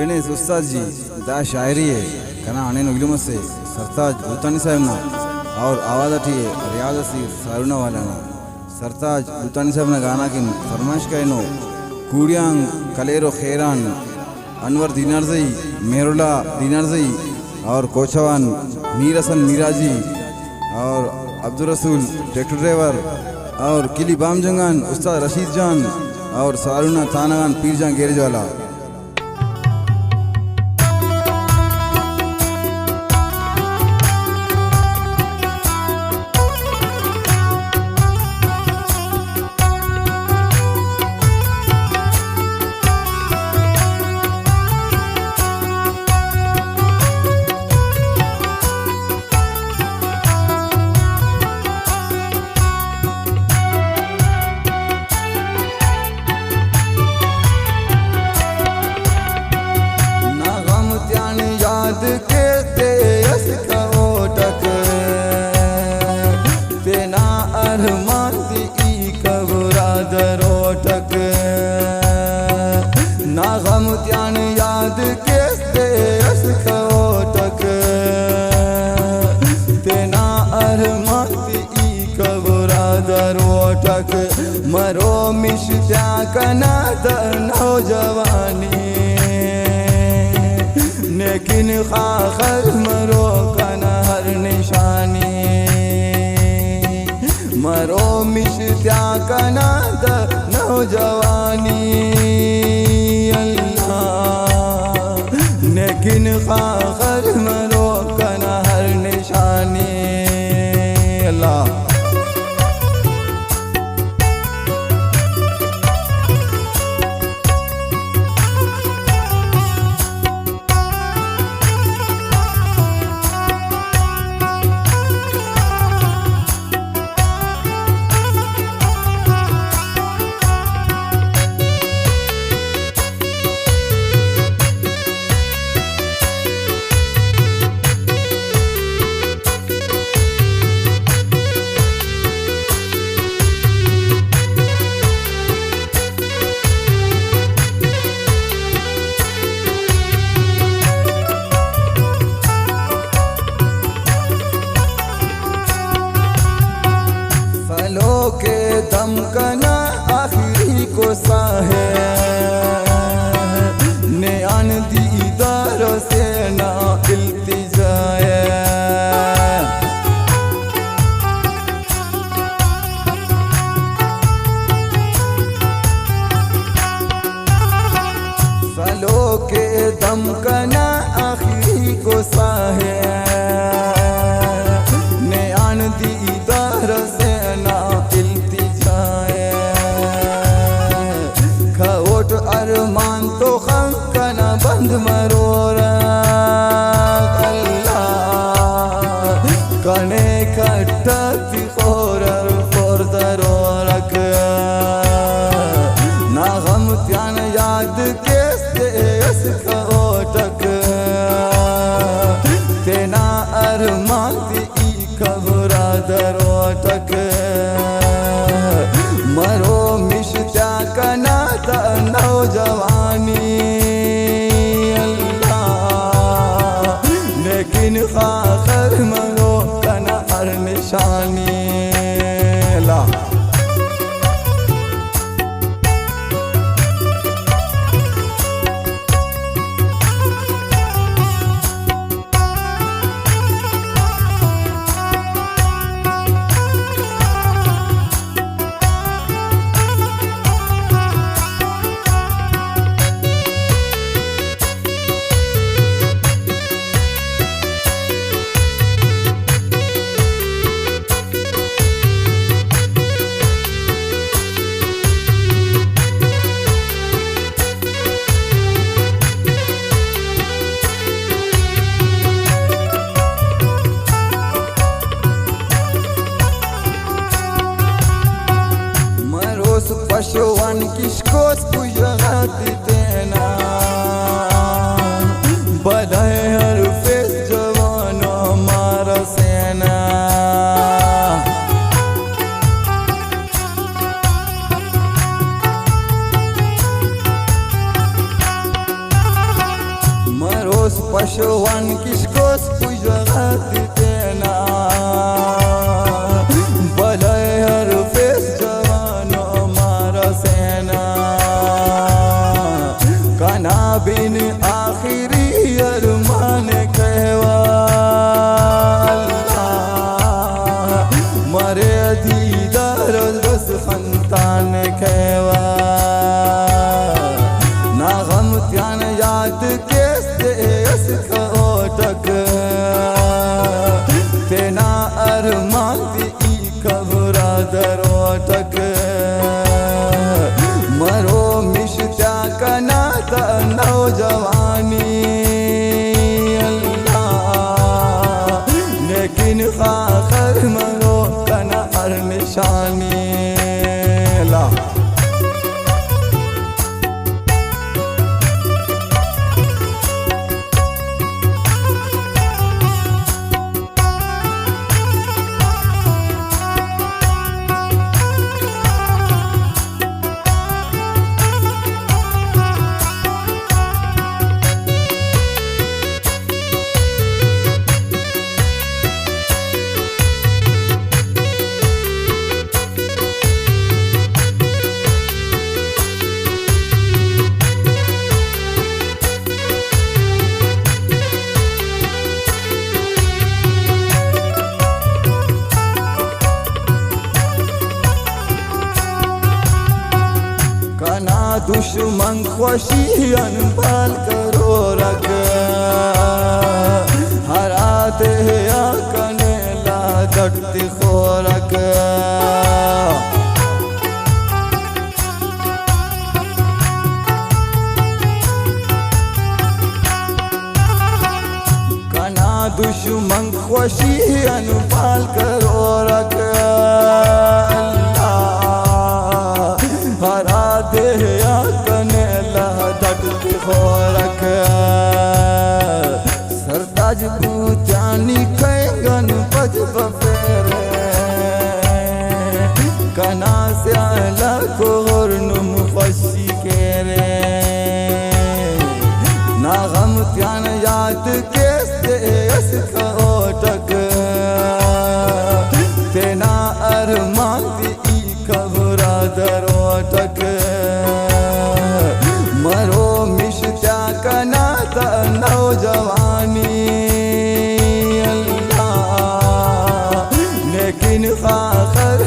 बेने उस्ताद जी दा शायरी है कना आने नुगलुम से सरताज भूतानी साहब ना और आवाज़ अठी है रियाज असी सारुना वाला ना सरताज भूतानी साहब ना गाना की फरमाइश का नो कूड़ियांग कलेरो खैरान अनवर दीनारजई मेरुला दीनारजई और कोचवान मीर हसन मीराजी और अब्दुल रसूल ट्रैक्टर ड्राइवर और किली बाम जंगान उस्ताद रशीद जान और सारुना तानागान पीर जान गैरेज वाला। मरो मिश्त्या कना नौजवानी लेकिन खाखर मरो कना हर निशानी मरो मिश्त्या कना नौजवानी अल्लाह लेकिन खाखर मरो कना हर निशानी अल्लाह। दम कना आखिरी को साहे ने अन दीदार से ना इल्तिजाए सालों के दम कना आखिरी को साहे ने अन दीदार से ना अरमान तो खम कना बंद मरोरा अल्लाह कने कट्टी खोरर फोर दरोरक ना गम त्यान याद केस्ते इसका ओटक तेना अरमान ती खबरा दरोटक मरो मिश्त्या कना नौजवानी अल्लाह लेकिन खाखर मरो कना हर निशानी अल्लाह। पशुवन किसको पुजाती तेना बधाई हर फेस जवानो मारा सेना Koros Pashowan Kishkos Pujagati Tena Balay har fes Javano Mara Sena Kana bin Akhiri Arman Kehwa Allah Mare Didar Bas Khantan Kehwa Na gham tyan yaad keste iska otak Tena arman di kabra darotak Maro mishtya kana ta naujawani Allah Lekin khaakhar maro kana har nishani Allah दुश्मन ख्वाशियन बाल करो रख हराते या कने ला दटती खोरक कना दुश्मन ख्वाशियन बाल करो रख हरा दे या कने ला दटती खोरक सरताज पूजानी कैगन पज बफेरे कना से आला कोर नुम फसी केरे ना गम त्यान याद केस्ते इसका ओटक तेना अरमान दी कबरा दरोटक मरो मिश्त्या कना ता नौजवानी अल्लाह लेकिन खाखर